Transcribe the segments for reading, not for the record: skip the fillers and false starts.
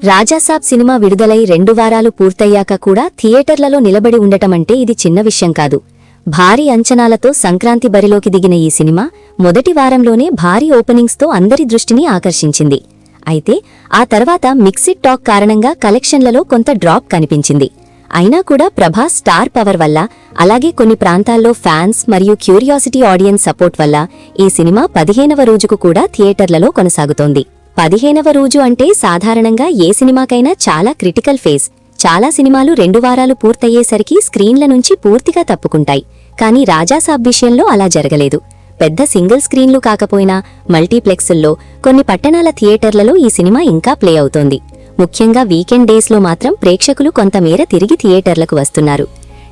Raja Saab cinema విడుదలై 2 వారాలు పూర్తయ్యాక కూడా థియేటర్లలో నిలబడి ఉండటమంటే ఇది చిన్న విషయం కాదు. భారీ అంచనాలతో సంక్రాంతి బరిలోకి దిగిన ఈ సినిమా మొదటి వారంలోనే భారీ ఓపెనింగ్స్తో అందరి దృష్టిని ఆకర్షించింది. అయితే ఆ తర్వాత మిక్సిడ్ టాక్ కారణంగా కలెక్షన్లలో కొంత డ్రాప్ కనిపించింది. అయినా కూడా ప్రభాస్ స్టార్ పవర్ వల్ల, అలాగే కొన్ని ప్రాంతాల్లో ఫ్యాన్స్ మరియు క్యూరియాసిటీ ఆడియన్స్ సపోర్ట్ వల్ల ఈ సినిమా 15వ రోజుకు కూడా థియేటర్లలో కొనసాగుతోంది. 15వ రోజు అంటే సాధారణంగా ఏ సినిమాకైనా చాలా క్రిటికల్ ఫేజ్. చాలా సినిమాలు 2 వారాలు పూర్తయ్యేసరికి స్క్రీన్ల నుంచి పూర్తిగా తప్పుకుంటాయి. కానీ రాజాసాబ్ విషయంలో అలా జరగలేదు. పెద్ద సింగిల్ స్క్రీన్లు కాకపోయినా మల్టీప్లెక్స్ల్లో, కొన్ని పట్టణాల థియేటర్లలో ఈ సినిమా ఇంకా ప్లే అవుతోంది. ముఖ్యంగా వీకెండ్ డేస్లో మాత్రం ప్రేక్షకులు కొంతమేర తిరిగి థియేటర్లకు వస్తున్నారు.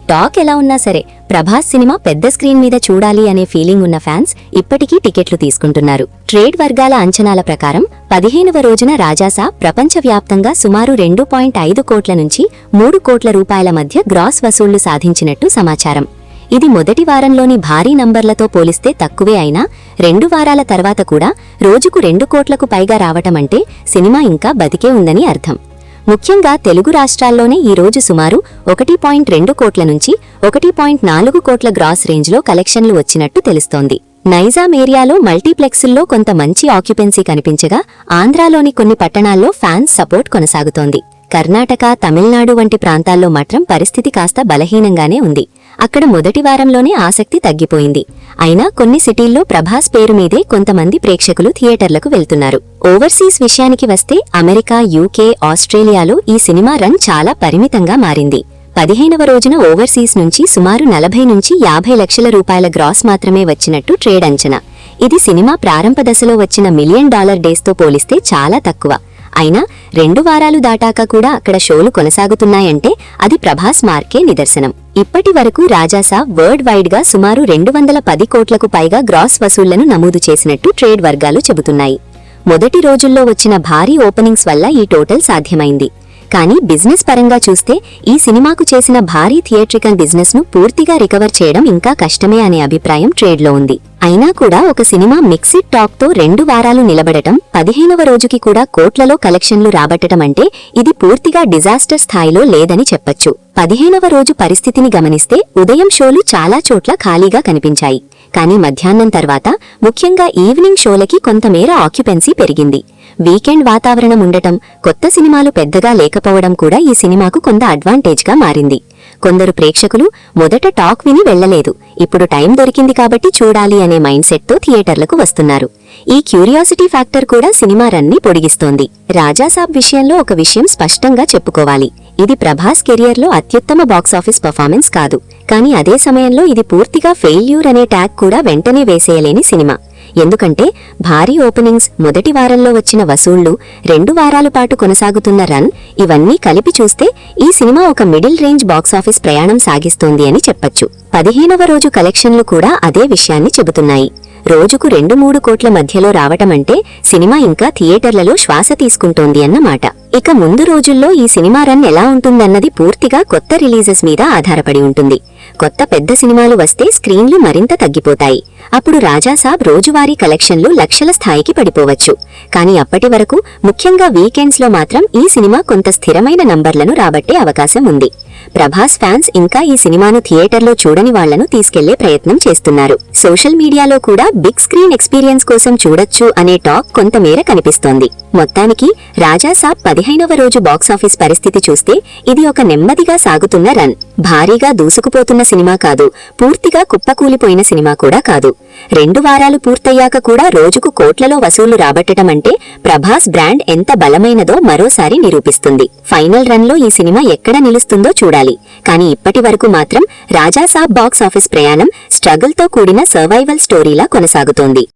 టాక్ ఎలా ఉన్నా సరే ప్రభాస్ సినిమా పెద్ద స్క్రీన్ మీద చూడాలి అనే ఫీలింగ్ ఉన్న ఫ్యాన్స్ ఇప్పటికీ టికెట్లు తీసుకుంటున్నారు. ట్రేడ్ వర్గాల అంచనాల ప్రకారం 15వ రోజున రాజాసాబ్ ప్రపంచవ్యాప్తంగా సుమారు 2.5 కోట్ల నుంచి 3 కోట్ల రూపాయల మధ్య గ్రాస్ వసూళ్లు సాధించినట్టు సమాచారం. ఇది మొదటి వారంలోని భారీ నంబర్లతో పోలిస్తే తక్కువే అయినా 2 వారాల తర్వాత కూడా రోజుకు 2 కోట్లకు పైగా రావటమంటే సినిమా ఇంకా బతికే ఉందని అర్థం. ముఖ్యంగా తెలుగు రాష్ట్రాల్లోనే ఈ రోజు సుమారు 1.2 కోట్ల నుంచి 1.4 కోట్ల గ్రాస్ రేంజ్లో కలెక్షన్లు వచ్చినట్టు తెలుస్తోంది. నైజాం ఏరియాలో మల్టీప్లెక్సుల్లో కొంత మంచి ఆక్యుపెన్సీ కనిపించగా, ఆంధ్రాలోని కొన్ని పట్టణాల్లో ఫ్యాన్స్ సపోర్ట్ కొనసాగుతోంది. కర్ణాటక, తమిళనాడు వంటి ప్రాంతాల్లో మాత్రం పరిస్థితి కాస్త బలహీనంగానే ఉంది. అక్కడ మొదటి వారంలోనే ఆసక్తి తగ్గిపోయింది. అయినా కొన్ని సిటీల్లో ప్రభాస్ పేరు మీదే కొంతమంది ప్రేక్షకులు థియేటర్లకు వెళ్తున్నారు. ఓవర్సీస్ విషయానికి వస్తే అమెరికా, యూకే, ఆస్ట్రేలియాలో ఈ సినిమా రన్ చాలా పరిమితంగా మారింది. 15వ రోజున ఓవర్సీస్ నుంచి సుమారు 40 నుంచి 50 లక్షల రూపాయల గ్రాస్ మాత్రమే వచ్చినట్టు ట్రేడ్ అంచనా. ఇది సినిమా ప్రారంభ దశలో వచ్చిన $1 మిలియన్ డేస్తో పోలిస్తే చాలా తక్కువ. అయినా 2 వారాలు దాటాక కూడా అక్కడ షోలు కొనసాగుతున్నాయంటే అది ప్రభాస్ మార్కే నిదర్శనం. ఇప్పటి వరకు రాజాసాబ్ వరల్డ్ వైడ్ గా సుమారు 210 కోట్లకు పైగా గ్రాస్ వసూళ్లను నమోదు చేసినట్టు ట్రేడ్ వర్గాలు చెబుతున్నాయి. మొదటి రోజుల్లో వచ్చిన భారీ ఓపెనింగ్స్ వల్ల ఈ టోటల్ సాధ్యమైంది. కానీ బిజినెస్ పరంగా చూస్తే ఈ సినిమాకు చేసిన భారీ థియేట్రికల్ బిజినెస్ ను పూర్తిగా రికవర్ చేయడం ఇంకా కష్టమే అనే అభిప్రాయం ట్రేడ్లో ఉంది. అయినా కూడా ఒక సినిమా మిక్సిడ్ టాక్ తో 2 వారాలు నిలబడటం, 15వ రోజుకి కూడా కోట్లలో కలెక్షన్లు రాబట్టడం అంటే ఇది పూర్తిగా డిజాస్టర్ స్థాయిలో లేదని చెప్పొచ్చు. 15వ రోజు పరిస్థితిని గమనిస్తే ఉదయం షోలు చాలా చోట్ల ఖాళీగా కనిపించాయి. కానీ మధ్యాహ్నం తర్వాత, ముఖ్యంగా ఈవినింగ్ షోలకి కొంతమేర ఆక్యుపెన్సీ పెరిగింది. వీకెండ్ వాతావరణం ఉండటం, కొత్త సినిమాలు పెద్దగా లేకపోవడం కూడా ఈ సినిమాకు కొంత అడ్వాంటేజ్గా మారింది. కొందరు ప్రేక్షకులు మొదట టాక్ విని వెళ్లలేదు, ఇప్పుడు టైం దొరికింది కాబట్టి చూడాలి అనే మైండ్ సెట్తో థియేటర్లకు వస్తున్నారు. ఈ క్యూరియాసిటీ ఫ్యాక్టర్ కూడా సినిమా రన్ని పొడిగిస్తోంది. రాజాసాబ్ విషయంలో ఒక విషయం స్పష్టంగా చెప్పుకోవాలి. ఇది ప్రభాస్ కెరియర్లో అత్యుత్తమ బాక్సాఫీస్ పర్ఫార్మెన్స్ కాదు. కానీ అదే సమయంలో ఇది పూర్తిగా ఫెయిల్యూర్ అనే ట్యాగ్ కూడా వెంటనే వేసేయలేని సినిమా. ఎందుకంటే భారీ ఓపెనింగ్స్, మొదటి వారంలో వచ్చిన వసూళ్లు, 2 వారాల పాటు కొనసాగుతున్న రన్, ఇవన్నీ కలిపి చూస్తే ఈ సినిమా ఒక మిడిల్ రేంజ్ బాక్సాఫీస్ ప్రయాణం సాగిస్తోంది అని చెప్పొచ్చు. 15వ రోజు కలెక్షన్లు కూడా అదే విషయాన్ని చెబుతున్నాయి. రోజుకు 2-3 కోట్ల మధ్యలో రావటమంటే సినిమా ఇంకా థియేటర్లలో శ్వాస తీసుకుంటోంది అన్నమాట. ఇక ముందు రోజుల్లో ఈ సినిమా రన్ ఎలా ఉంటుందన్నది పూర్తిగా కొత్త రిలీజెస్ మీద ఆధారపడి ఉంటుంది. కొత్త పెద్ద సినిమాలు వస్తే స్క్రీన్లు మరింత తగ్గిపోతాయి. అప్పుడు రాజాసాబ్ రోజువారీ కలెక్షన్లు లక్షల స్థాయికి పడిపోవచ్చు. కానీ అప్పటి వరకు, ముఖ్యంగా వీకెండ్స్లో మాత్రం ఈ సినిమా కొంత స్థిరమైన నంబర్లను రాబట్టే అవకాశం ఉంది. ప్రభాస్ ఫ్యాన్స్ ఇంకా ఈ సినిమాను థియేటర్లో చూడని వాళ్లను తీసుకెళ్లే ప్రయత్నం చేస్తున్నారు. సోషల్ మీడియాలో కూడా బిగ్ స్క్రీన్ ఎక్స్పీరియన్స్ కోసం చూడొచ్చు అనే టాక్ కొంతమేర కనిపిస్తోంది. మొత్తానికి రాజాసాబ్ 15వ రోజు బాక్సాఫీస్ పరిస్థితి చూస్తే ఇది ఒక నెమ్మదిగా సాగుతున్న రన్. భారీగా దూసుకుపోతున్న సినిమా కాదు, పూర్తిగా కుప్పకూలిపోయిన సినిమా కూడా కాదు. 2 వారాలు పూర్తయ్యాక కూడా రోజుకు కోట్లలో వసూళ్లు రాబట్టటమంటే ప్రభాస్ బ్రాండ్ ఎంత బలమైనదో మరోసారి నిరూపిస్తుంది. ఫైనల్ రన్ లో ఈ సినిమా ఎక్కడ నిలుస్తుందో చూడాలి. కానీ ఇప్పటి వరకు మాత్రం రాజాసాబ్ బాక్సాఫీస్ ప్రయాణం స్ట్రగుల్ తో కూడిన సర్వైవల్ స్టోరీలా కొనసాగుతోంది.